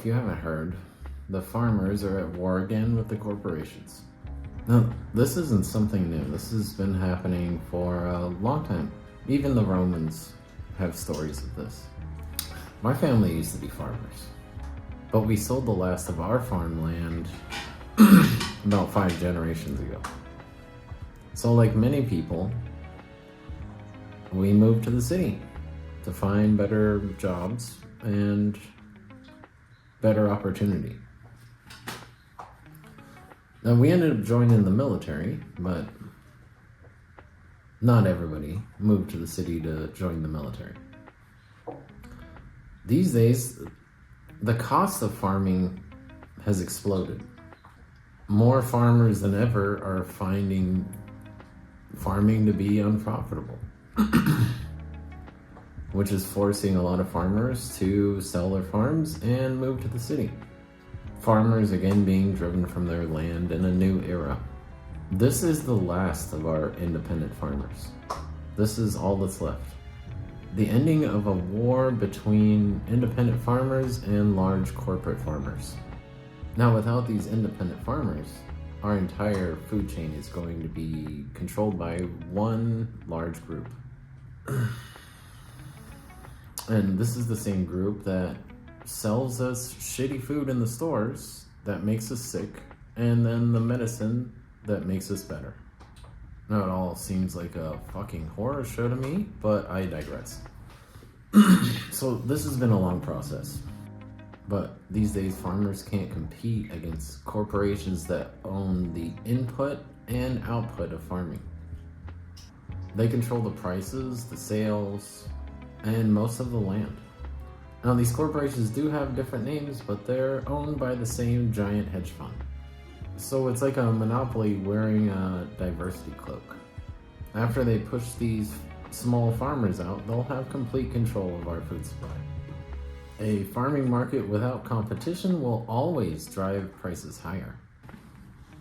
if you haven't heard, the farmers are at war again with the corporations. Now, this isn't something new. This has been happening for a long time. Even the Romans have stories of this. My family used to be farmers, but we sold the last of our farmland about 5 generations ago. So like many people, we moved to the city to find better jobs and better opportunity. Now we ended up joining the military, but not everybody moved to the city to join the military. These days, the cost of farming has exploded. More farmers than ever are finding farming to be unprofitable, which is forcing a lot of farmers to sell their farms and move to the city. Farmers again being driven from their land in a new era. This is the last of our independent farmers. This is all that's left. The ending of a war between independent farmers and large corporate farmers. Now, without these independent farmers, our entire food chain is going to be controlled by one large group. And this is the same group that sells us shitty food in the stores that makes us sick, and then the medicine that makes us better. Now it all seems like a fucking horror show to me, but I digress. So this has been a long process, but these days farmers can't compete against corporations that own the input and output of farming. They control the prices, the sales, and most of the land. Now these corporations do have different names, but they're owned by the same giant hedge fund. So it's like a monopoly wearing a diversity cloak. After they push these small farmers out, they'll have complete control of our food supply. A farming market without competition will always drive prices higher.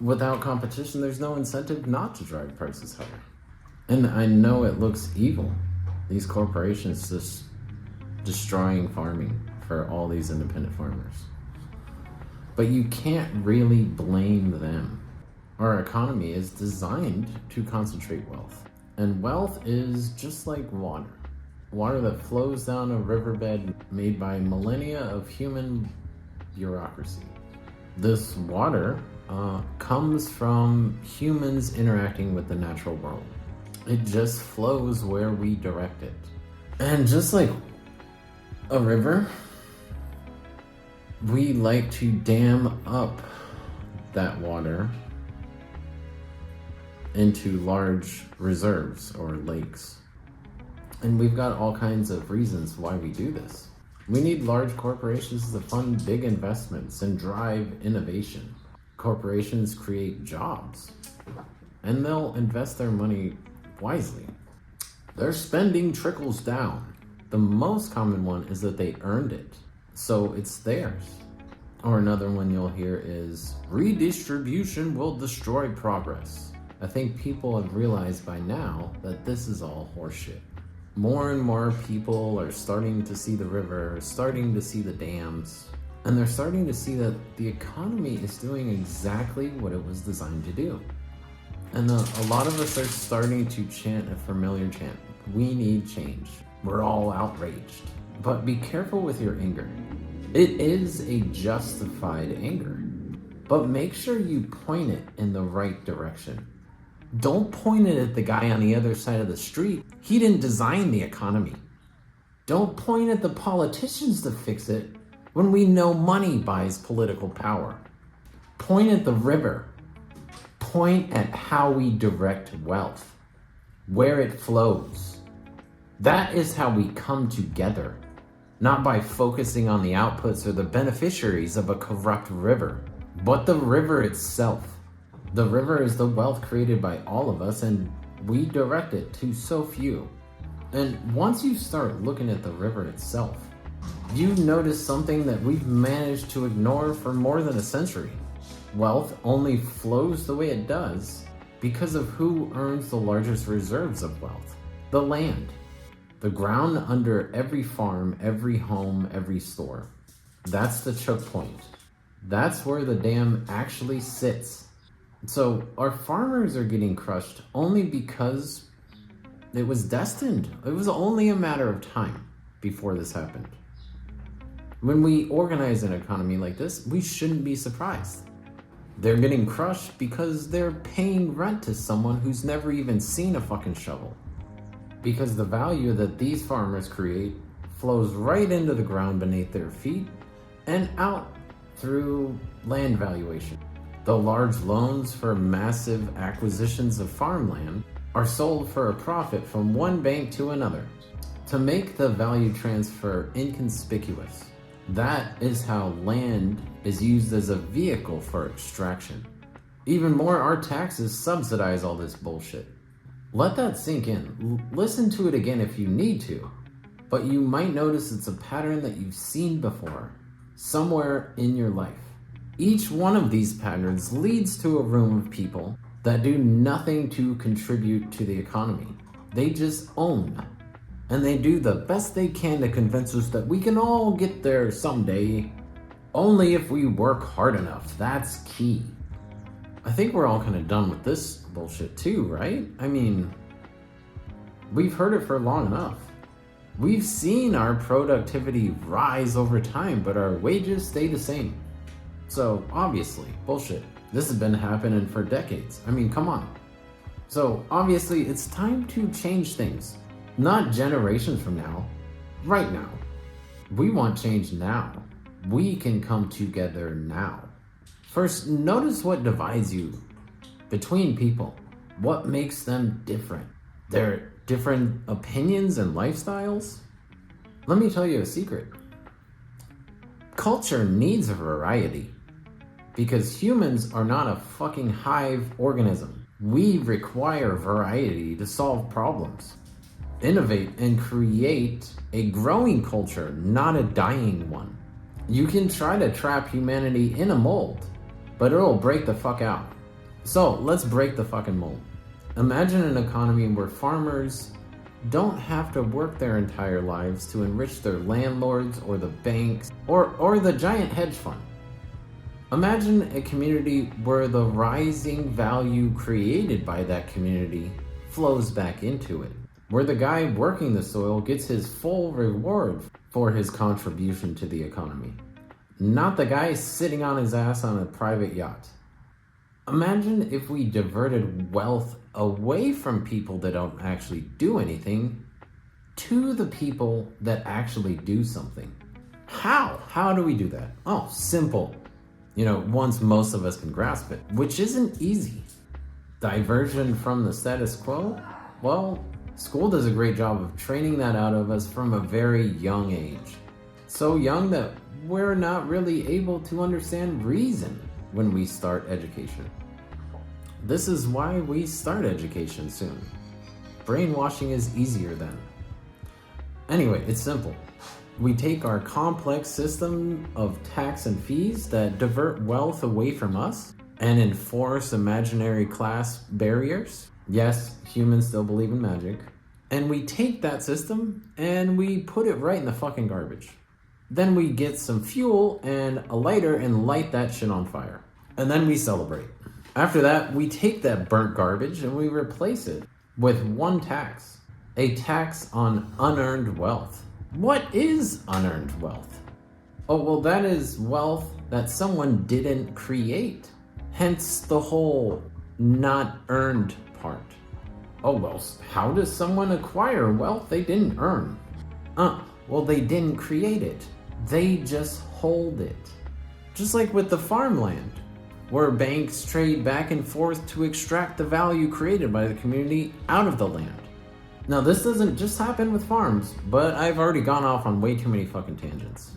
Without competition, there's no incentive not to drive prices higher. And I know it looks evil. These corporations just destroying farming for all these independent farmers. But you can't really blame them. Our economy is designed to concentrate wealth. And wealth is just like water. Water that flows down a riverbed made by millennia of human bureaucracy. This water comes from humans interacting with the natural world. It just flows where we direct it. And just like a river, we like to dam up that water into large reserves or lakes. And we've got all kinds of reasons why we do this. We need large corporations to fund big investments and drive innovation. Corporations create jobs, and they'll invest their money wisely. Their spending trickles down. The most common one is that they earned it, so it's theirs. Or another one you'll hear is, redistribution will destroy progress. I think people have realized by now that this is all horseshit. More and more people are starting to see the river, starting to see the dams, and they're starting to see that the economy is doing exactly what it was designed to do. And a lot of us are starting to chant a familiar chant. We need change. We're all outraged. But be careful with your anger. It is a justified anger, but make sure you point it in the right direction. Don't point it at the guy on the other side of the street. He didn't design the economy. Don't point at the politicians to fix it when we know money buys political power. Point at the river. Point at how we direct wealth, where it flows. That is how we come together, not by focusing on the outputs or the beneficiaries of a corrupt river, but the river itself. The river is the wealth created by all of us, and we direct it to so few. And once you start looking at the river itself, you notice something that we've managed to ignore for more than a century. Wealth only flows the way it does because of who earns the largest reserves of wealth. The land. The ground under every farm, every home, every store. That's the choke point. That's where the dam actually sits. So our farmers are getting crushed only because it was destined. It was only a matter of time before this happened. When we organize an economy like this, we shouldn't be surprised. They're getting crushed because they're paying rent to someone who's never even seen a fucking shovel. Because the value that these farmers create flows right into the ground beneath their feet and out through land valuation. The large loans for massive acquisitions of farmland are sold for a profit from one bank to another to make the value transfer inconspicuous. That is how land is used as a vehicle for extraction. Even more, our taxes subsidize all this bullshit. Let that sink in. Listen to it again if you need to, but you might notice it's a pattern that you've seen before, somewhere in your life. Each one of these patterns leads to a room of people that do nothing to contribute to the economy. They just own. And they do the best they can to convince us that we can all get there someday, only if we work hard enough. That's key. I think we're all kind of done with this bullshit too, right? I mean, we've heard it for long enough. We've seen our productivity rise over time, but our wages stay the same. So obviously, bullshit. This has been happening for decades. I mean, come on. So obviously, it's time to change things. Not generations from now, right now. We want change now. We can come together now. First, notice what divides you between people. What makes them different? Their different opinions and lifestyles? Let me tell you a secret. Culture needs a variety because humans are not a fucking hive organism. We require variety to solve problems. Innovate and create a growing culture, not a dying one. You can try to trap humanity in a mold, but it'll break the fuck out. So let's break the fucking mold. Imagine an economy where farmers don't have to work their entire lives to enrich their landlords or the banks or the giant hedge fund. Imagine a community where the rising value created by that community flows back into it, where the guy working the soil gets his full reward for his contribution to the economy, not the guy sitting on his ass on a private yacht. Imagine if we diverted wealth away from people that don't actually do anything to the people that actually do something. How? How do we do that? Oh, simple. Once most of us can grasp it, which isn't easy. Diversion from the status quo? Well, school does a great job of training that out of us from a very young age. So young that we're not really able to understand reason when we start education. This is why we start education soon. Brainwashing is easier then. Anyway, it's simple. We take our complex system of tax and fees that divert wealth away from us and enforce imaginary class barriers. Yes, humans still believe in magic. And we take that system and we put it right in the fucking garbage. Then we get some fuel and a lighter and light that shit on fire. And then we celebrate. After that, we take that burnt garbage and we replace it with one tax. A tax on unearned wealth. What is unearned wealth? Oh, well, that is wealth that someone didn't create. Hence the whole not earned part. Oh, well, how does someone acquire wealth they didn't earn? Well, they didn't create it. They just hold it. Just like with the farmland, where banks trade back and forth to extract the value created by the community out of the land. Now, this doesn't just happen with farms, but I've already gone off on way too many fucking tangents.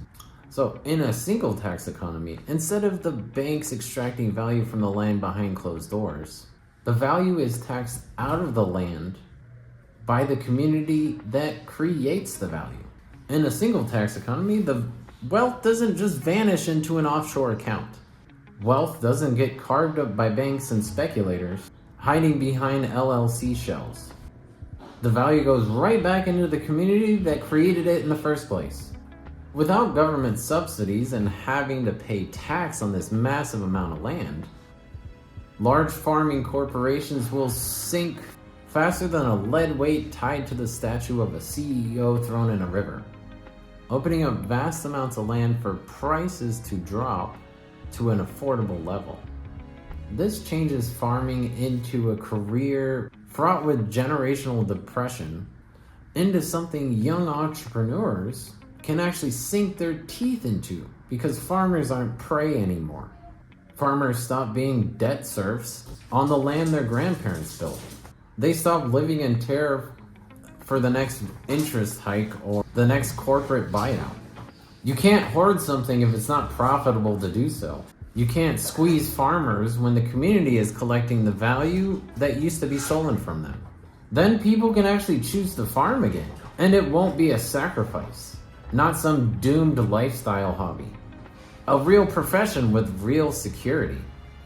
So, in a single tax economy, instead of the banks extracting value from the land behind closed doors, the value is taxed out of the land by the community that creates the value. In a single tax economy, the wealth doesn't just vanish into an offshore account. Wealth doesn't get carved up by banks and speculators hiding behind LLC shells. The value goes right back into the community that created it in the first place. Without government subsidies and having to pay tax on this massive amount of land, large farming corporations will sink faster than a lead weight tied to the statue of a CEO thrown in a river, opening up vast amounts of land for prices to drop to an affordable level. This changes farming into a career fraught with generational depression into something young entrepreneurs can actually sink their teeth into, because farmers aren't prey anymore. Farmers stop being debt serfs on the land their grandparents built. They stop living in terror for the next interest hike or the next corporate buyout. You can't hoard something if it's not profitable to do so. You can't squeeze farmers when the community is collecting the value that used to be stolen from them. Then people can actually choose to farm again, and it won't be a sacrifice, not some doomed lifestyle hobby. A real profession with real security.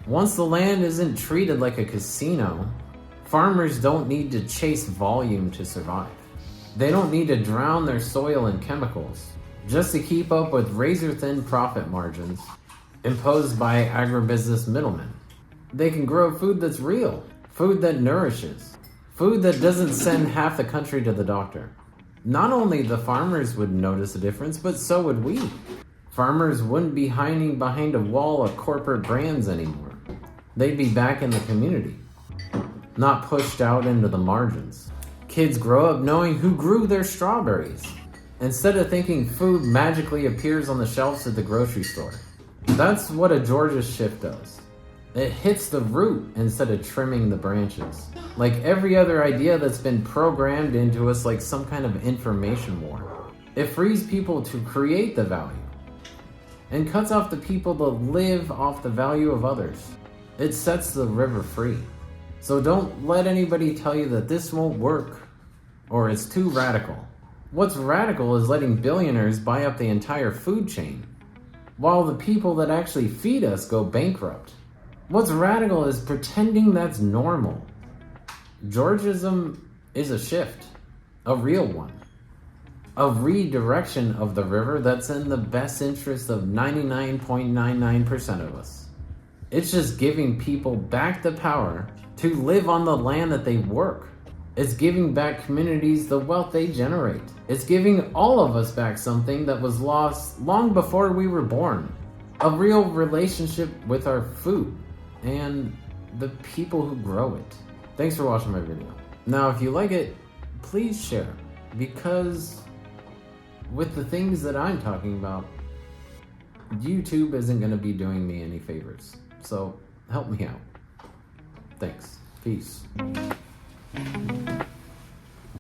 Once the land isn't treated like a casino, farmers don't need to chase volume to survive. They don't need to drown their soil in chemicals just to keep up with razor-thin profit margins imposed by agribusiness middlemen. They can grow food that's real, food that nourishes, food that doesn't send half the country to the doctor. Not only the farmers would notice a difference, but so would we. Farmers wouldn't be hiding behind a wall of corporate brands anymore. They'd be back in the community, not pushed out into the margins. Kids grow up knowing who grew their strawberries, instead of thinking food magically appears on the shelves at the grocery store. That's what a Georgia shift does. It hits the root instead of trimming the branches. Like every other idea that's been programmed into us like some kind of information war. It frees people to create the value and cuts off the people that live off the value of others. It sets the river free. So don't let anybody tell you that this won't work or it's too radical. What's radical is letting billionaires buy up the entire food chain while the people that actually feed us go bankrupt. What's radical is pretending that's normal. Georgism is a shift, a real one. A redirection of the river that's in the best interest of 99.99% of us. It's just giving people back the power to live on the land that they work. It's giving back communities the wealth they generate. It's giving all of us back something that was lost long before we were born. A real relationship with our food and the people who grow it. Thanks for watching my video. Now, if you like it, please share, because with the things that I'm talking about, YouTube isn't going to be doing me any favors. So help me out. Thanks. Peace.